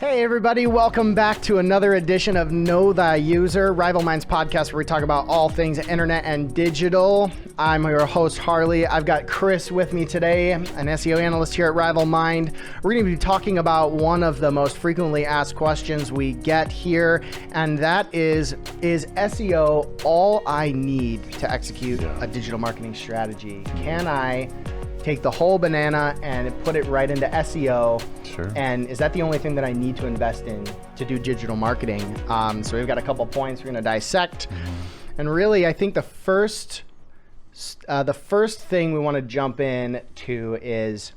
Hey everybody, welcome back to another edition of Know Thy User, Rival Minds podcast, where we talk about all things internet and digital. I'm your host, Harley. I've got Chris with me today, an SEO analyst here at Rival Mind. We're going to be talking about one of the most frequently asked questions we get here, and that is SEO all I need to execute a digital marketing strategy? Can I take the whole banana and put it right into SEO? Sure. And is that the only thing that I need to invest in to do digital marketing? So we've got a couple points we're going to dissect. And really, I think the first thing we want to jump in to is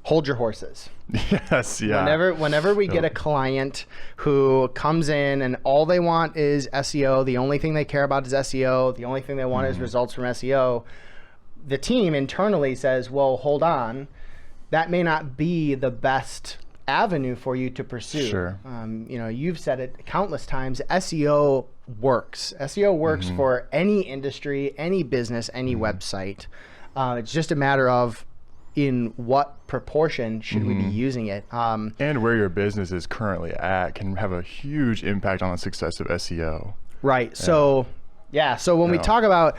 hold your horses. Yes, yeah. Whenever we get a client who comes in and all they want is SEO, the only thing they care about is SEO, the only thing they want is results from SEO, the team internally says, well, hold on, that may not be the best avenue for you to pursue. Sure. You've said it countless times, SEO works. SEO works for any industry, any business, any website. It's just a matter of in what proportion should we be using it. And where your business is currently at can have a huge impact on the success of SEO. Right. So when we talk about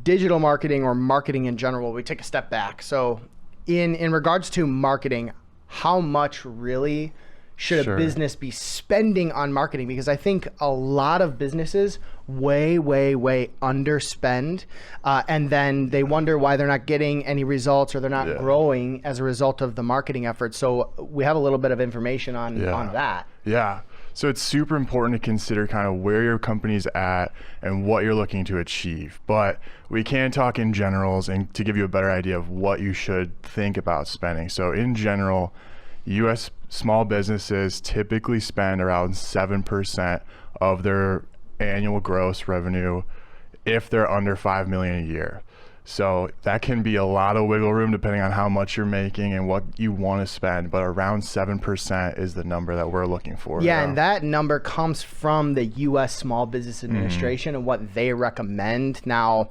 digital marketing or marketing in general, we take a step back. So in regards to marketing, how much really should a business be spending on marketing? Because I think a lot of businesses way underspend, and then they wonder why they're not getting any results or they're not growing as a result of the marketing efforts. So we have a little bit of information on that. Yeah. So it's super important to consider kind of where your company's at and what you're looking to achieve. But we can talk in generals and to give you a better idea of what you should think about spending. So in general, U.S. small businesses typically spend around 7% of their annual gross revenue if they're under $5 million a year. So that can be a lot of wiggle room depending on how much you're making and what you want to spend, but around 7% is the number that we're looking for. Yeah, and that number comes from the U.S. Small Business Administration and what they recommend. Now,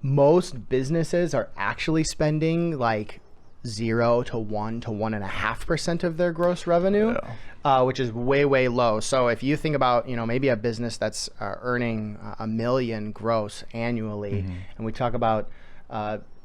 most businesses are actually spending like 0 to 1 to 1.5% of their gross revenue, which is way low. So if you think about, maybe a business that's earning $1 million gross annually, and we talk about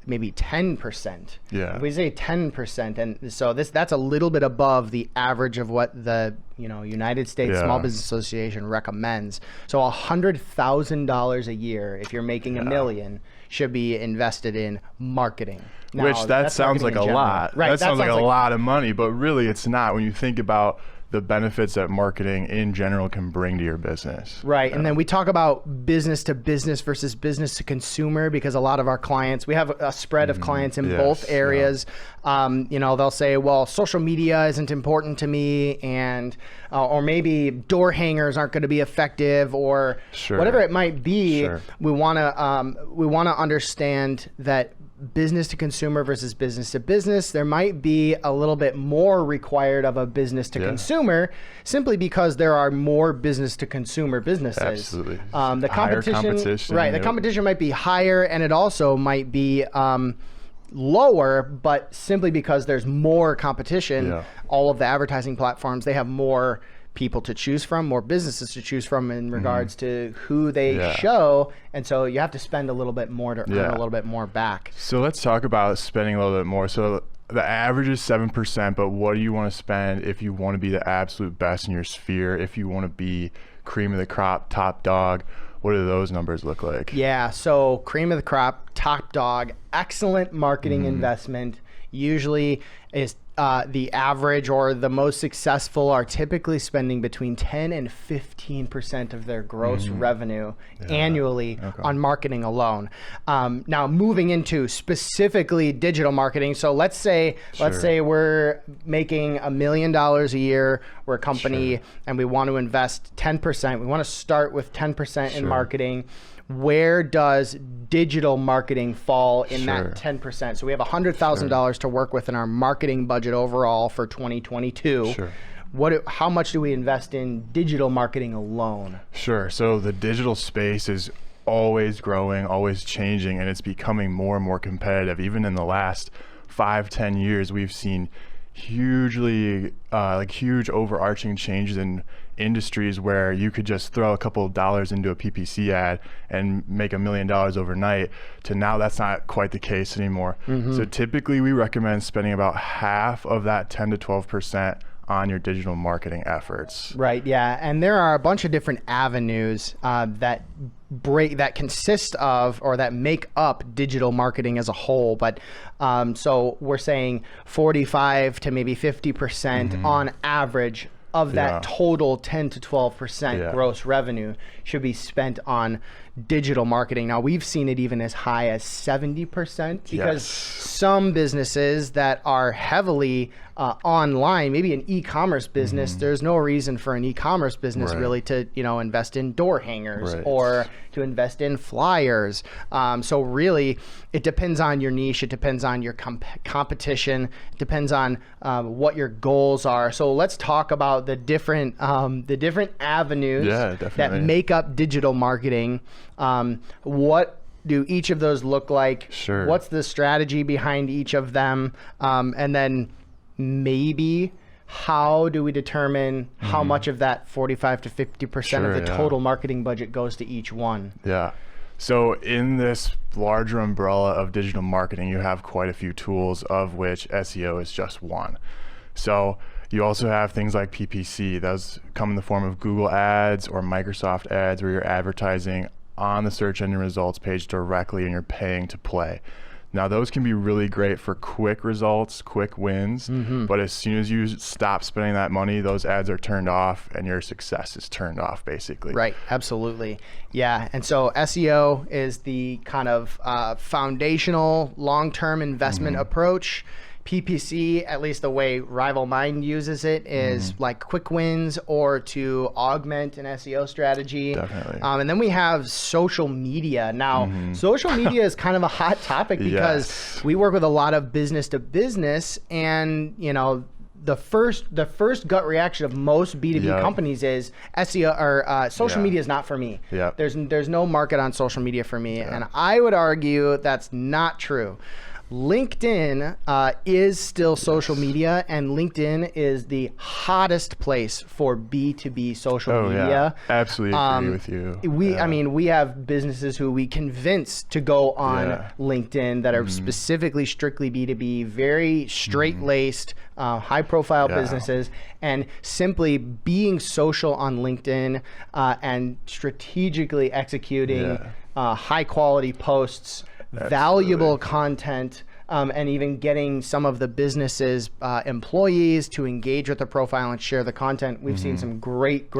maybe 10%. Yeah. If we say 10%, and so that's a little bit above the average of what the United States Small Business Association recommends. So $100,000 a year, if you're making $1 million, should be invested in marketing. Now, which that sounds like a lot. Right. That sounds like a lot of money, but really it's not when you think about the benefits that marketing in general can bring to your business. Right. And then we talk about business to business versus business to consumer, because a lot of our clients, we have a spread of clients in both areas. They'll say, well, social media isn't important to me, and or maybe door hangers aren't going to be effective, or whatever it might be. We want to understand that business to consumer versus business to business, there might be a little bit more required of a business to consumer, simply because there are more business to consumer businesses. Absolutely. The competition, right? The competition might be higher, and it also might be lower, but simply because there's more competition, all of the advertising platforms, they have more people to choose from, more businesses to choose from in regards to who they show, and so you have to spend a little bit more to earn a little bit more back. So let's talk about spending a little bit more. So the average is 7%, but what do you want to spend if you want to be the absolute best in your sphere, if you want to be cream of the crop, top dog? What do those numbers look like? Yeah, so cream of the crop, top dog, excellent marketing investment usually is the average, or the most successful are typically spending between 10 and 15% of their gross revenue annually on marketing alone. Now moving into specifically digital marketing. So let's say we're making $1 million a year. We're a company and we want to invest 10%. We want to start with 10% in marketing. Where does digital marketing fall in that 10%? So we have $100,000 to work with in our marketing budget overall for 2022. How much do we invest in digital marketing alone? Sure. So the digital space is always growing, always changing, and it's becoming more and more competitive. Even in the last 5-10 years, we've seen hugely like huge overarching changes in industries where you could just throw a couple of dollars into a PPC ad and make $1 million overnight, to now that's not quite the case anymore. So typically we recommend spending about half of that 10 to 12% on your digital marketing efforts. Right. Yeah. And there are a bunch of different avenues that consist of, or that make up digital marketing as a whole. But so we're saying 45 to maybe 50% on average of that total 10 to 12% gross revenue should be spent on digital marketing. Now, we've seen it even as high as 70%, because some businesses that are heavily online, maybe an e-commerce business, there's no reason for an e-commerce business really to, invest in door hangers or to invest in flyers. So really, it depends on your niche. It depends on your competition. It depends on what your goals are. So let's talk about the different avenues that make up digital marketing. What do each of those look like? Sure. What's the strategy behind each of them? And then maybe how do we determine how much of that 45 to 50% of the total marketing budget goes to each one? Yeah. So in this larger umbrella of digital marketing, you have quite a few tools, of which SEO is just one. So you also have things like PPC. Those come in the form of Google ads or Microsoft ads, where you're advertising on the search engine results page directly and you're paying to play. Now, those can be really great for quick results, quick wins, but as soon as you stop spending that money, those ads are turned off and your success is turned off, basically. Right, absolutely. Yeah, and so SEO is the kind of foundational long-term investment approach. PPC, at least the way Rival Mind uses it, is like quick wins or to augment an SEO strategy. Definitely. And then we have social media. Now, social media is kind of a hot topic because we work with a lot of business to business, and the first gut reaction of most B2B companies is SEO or social media is not for me. There's no market on social media for me, and I would argue that's not true. LinkedIn is still social media, and LinkedIn is the hottest place for B2B social media. Absolutely agree with you. I mean, we have businesses who we convince to go on LinkedIn that are specifically strictly B2B, very straight-laced, high-profile businesses, and simply being social on LinkedIn and strategically executing high-quality posts, valuable content, and even getting some of the business's employees to engage with the profile and share the content. We've seen some great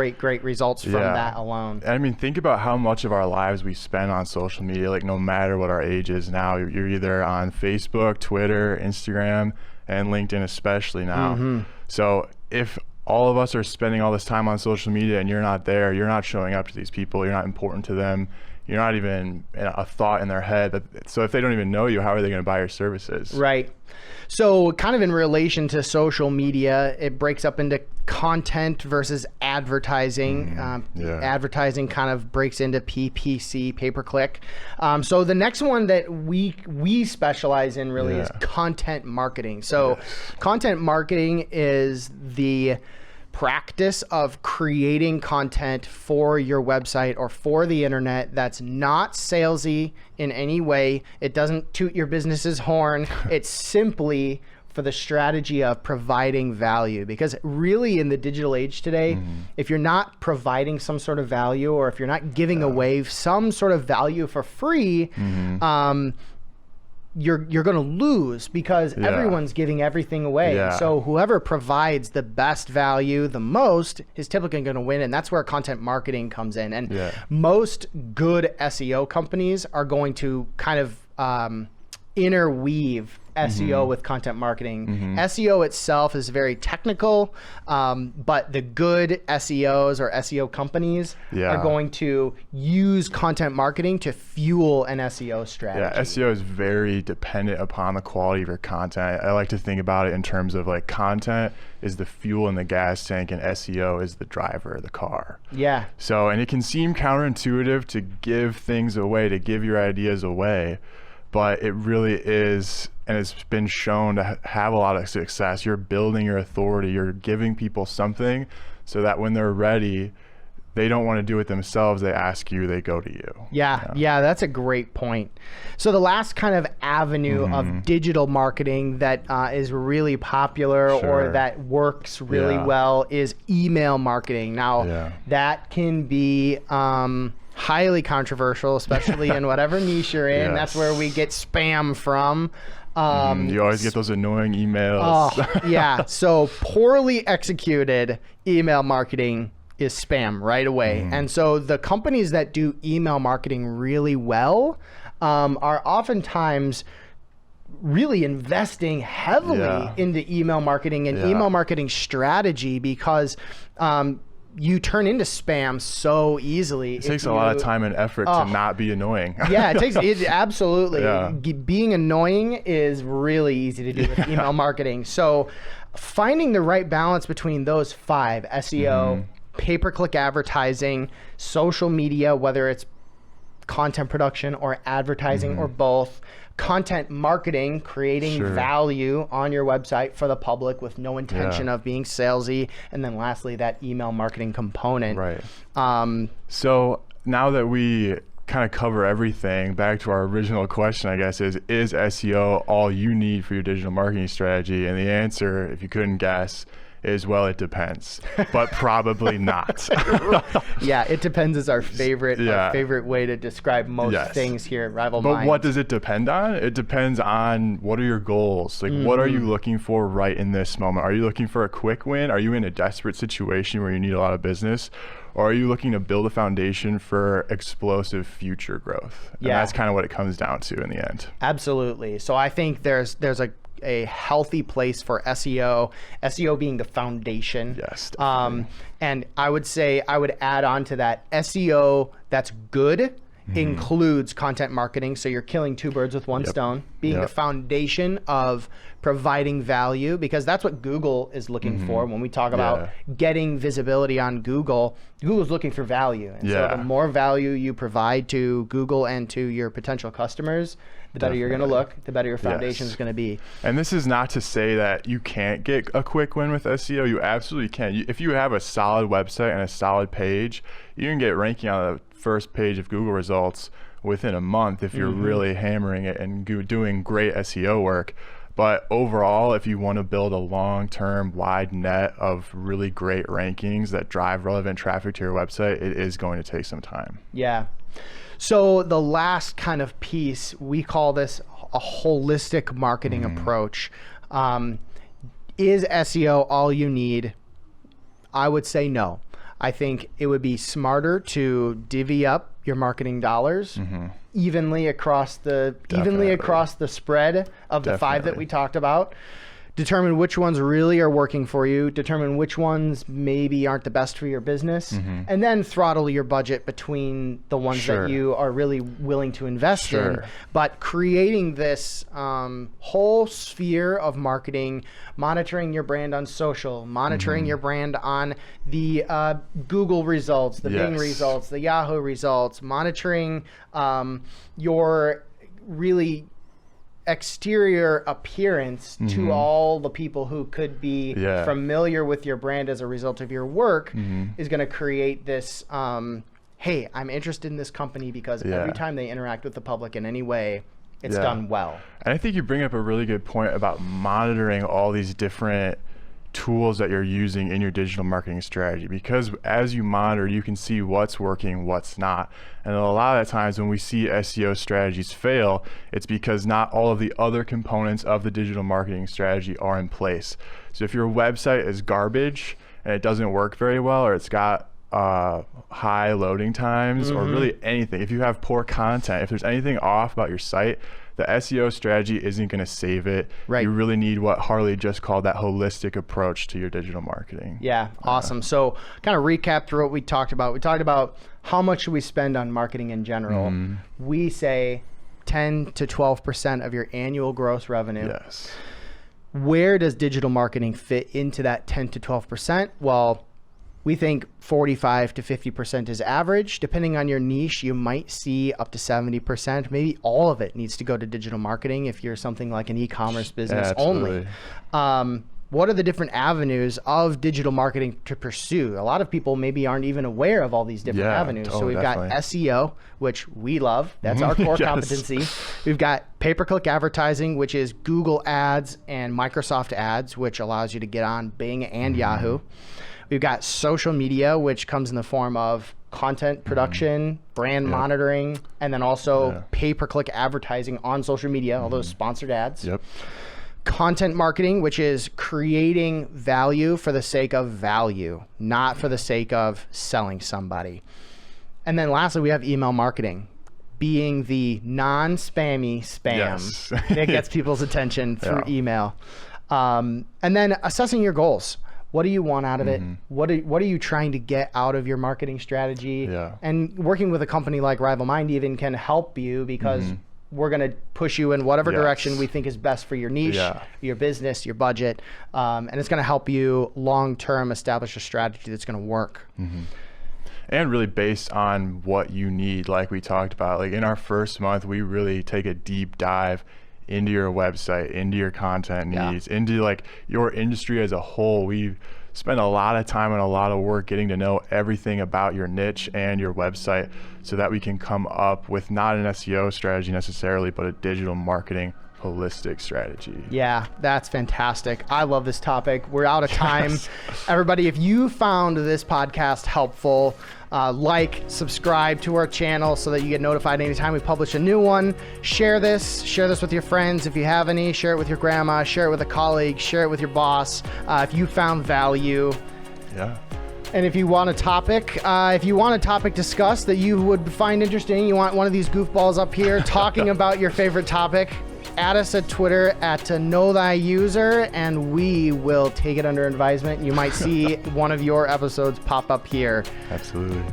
results from that alone. I mean, think about how much of our lives we spend on social media, like no matter what our age is now. You're either on Facebook, Twitter, Instagram, and LinkedIn especially now. So if all of us are spending all this time on social media and you're not there, you're not showing up to these people, you're not important to them, you're not even a thought in their head. So if they don't even know you, how are they going to buy your services? Right. So kind of in relation to social media, it breaks up into content versus advertising. Advertising kind of breaks into PPC, pay-per-click. So the next one that we specialize in really is content marketing. So content marketing is the practice of creating content for your website or for the internet that's not salesy in any way. It doesn't toot your business's horn. It's simply for the strategy of providing value, because really in the digital age today, if you're not providing some sort of value, or if you're not giving away some sort of value for free, you're going to lose, because everyone's giving everything away. So whoever provides the best value the most is typically going to win, and that's where content marketing comes in. And most good SEO companies are going to kind of interweave SEO with content marketing. SEO itself is very technical, but the good SEOs or SEO companies are going to use content marketing to fuel an SEO strategy. SEO is very dependent upon the quality of your content. I like to think about it in terms of like content is the fuel in the gas tank and SEO is the driver of the car. So, and it can seem counterintuitive to give things away, to give your ideas away. but it really is, and it's been shown to have a lot of success. You're building your authority. You're giving people something so that when they're ready, they don't want to do it themselves. They ask you, they go to you. Yeah, that's a great point. So the last kind of avenue of digital marketing that is really popular or that works really well is email marketing. Now, that can be highly controversial, especially in whatever niche you're in. That's where we get spam from. You always get those annoying emails. So poorly executed email marketing is spam right away. And so the companies that do email marketing really well are oftentimes really investing heavily into email marketing and email marketing strategy, because you turn into spam so easily. It takes a lot of time and effort to not be annoying. It absolutely. Being annoying is really easy to do with email marketing. So finding the right balance between those 5, SEO, pay-per-click advertising, social media, whether it's content production or advertising or both, content marketing, creating value on your website for the public with no intention of being salesy, and then lastly, that email marketing component. So now that we kind of cover everything, back to our original question, I guess, is SEO all you need for your digital marketing strategy? And the answer, if you couldn't guess, is, well, it depends, but probably not. It depends is our favorite way to describe most things here at Rival Minds. But what does it depend on? It depends on, what are your goals? Like, what are you looking for right in this moment? Are you looking for a quick win? Are you in a desperate situation where you need a lot of business? Or are you looking to build a foundation for explosive future growth? And that's kind of what it comes down to in the end. Absolutely. So I think there's a healthy place for SEO being the foundation. Yes. And I would add on to that, SEO that's good includes content marketing. So you're killing 2 birds with 1 stone, being the foundation of providing value, because that's what Google is looking for. When we talk about getting visibility on Google, Google's looking for value. And so the more value you provide to Google and to your potential customers, the better you're going to look, the better your foundation is going to be. And this is not to say that you can't get a quick win with SEO. You absolutely can. If you have a solid website and a solid page, you can get ranking on the first page of Google results within a month if you're really hammering it and doing great SEO work. But overall, if you want to build a long-term wide net of really great rankings that drive relevant traffic to your website, it is going to take some time. Yeah. So the last kind of piece, we call this a holistic marketing approach. Is SEO all you need? I would say no. I think it would be smarter to divvy up your marketing dollars evenly across the spread of the 5 that we talked about. Determine which ones really are working for you, determine which ones maybe aren't the best for your business, and then throttle your budget between the ones that you are really willing to invest in. But creating this whole sphere of marketing, monitoring your brand on social, monitoring your brand on the Google results, the Bing results, the Yahoo results, monitoring your really exterior appearance to all the people who could be familiar with your brand as a result of your work is going to create this hey, I'm interested in this company because every time they interact with the public in any way, it's done well. And I think you bring up a really good point about monitoring all these different tools that you're using in your digital marketing strategy, because as you monitor, you can see what's working, what's not. And a lot of times when we see SEO strategies fail, it's because not all of the other components of the digital marketing strategy are in place. So if your website is garbage and it doesn't work very well, or it's got high loading times, or really anything, if you have poor content, if there's anything off about your site, the SEO strategy isn't going to save it. You really need what Harley just called that holistic approach to your digital marketing. Yeah, awesome. So kind of recap through what we talked about. We talked about how much should we spend on marketing in general. We say 10 to 12% of your annual gross revenue. Where does digital marketing fit into that 10 to 12%? Well, We think 45 to 50% is average. Depending on your niche, you might see up to 70%. Maybe all of it needs to go to digital marketing if you're something like an e-commerce business only. What are the different avenues of digital marketing to pursue? A lot of people maybe aren't even aware of all these different avenues. So we've got SEO, which we love. That's our core competency. We've got pay-per-click advertising, which is Google Ads and Microsoft Ads, which allows you to get on Bing and Yahoo. We've got social media, which comes in the form of content production, brand monitoring, and then also pay-per-click advertising on social media, all those sponsored ads. Content marketing, which is creating value for the sake of value, not for the sake of selling somebody. And then lastly, we have email marketing, being the non-spammy spam that gets people's attention through email. And then assessing your goals. What do you want out of it? What are you trying to get out of your marketing strategy? And working with a company like Rival Mind even can help you, because we're going to push you in whatever direction we think is best for your niche, your business, your budget. And it's going to help you long-term establish a strategy that's going to work. And really based on what you need, like we talked about. Like in our first month, we really take a deep dive into your website, into your content needs, into like your industry as a whole. We spend a lot of time and a lot of work getting to know everything about your niche and your website, so that we can come up with not an SEO strategy necessarily, but a digital marketing holistic strategy. Yeah, that's fantastic. I love this topic. We're out of time. Everybody, if you found this podcast helpful, subscribe to our channel so that you get notified anytime we publish a new one. Share this with your friends if you have any. Share it with your grandma, share it with a colleague, share it with your boss if you found value. And if you want a topic, discussed that you would find interesting, you want one of these goofballs up here talking about your favorite topic, add us at Twitter at @KnowThyUser, and we will take it under advisement. You might see one of your episodes pop up here. Absolutely.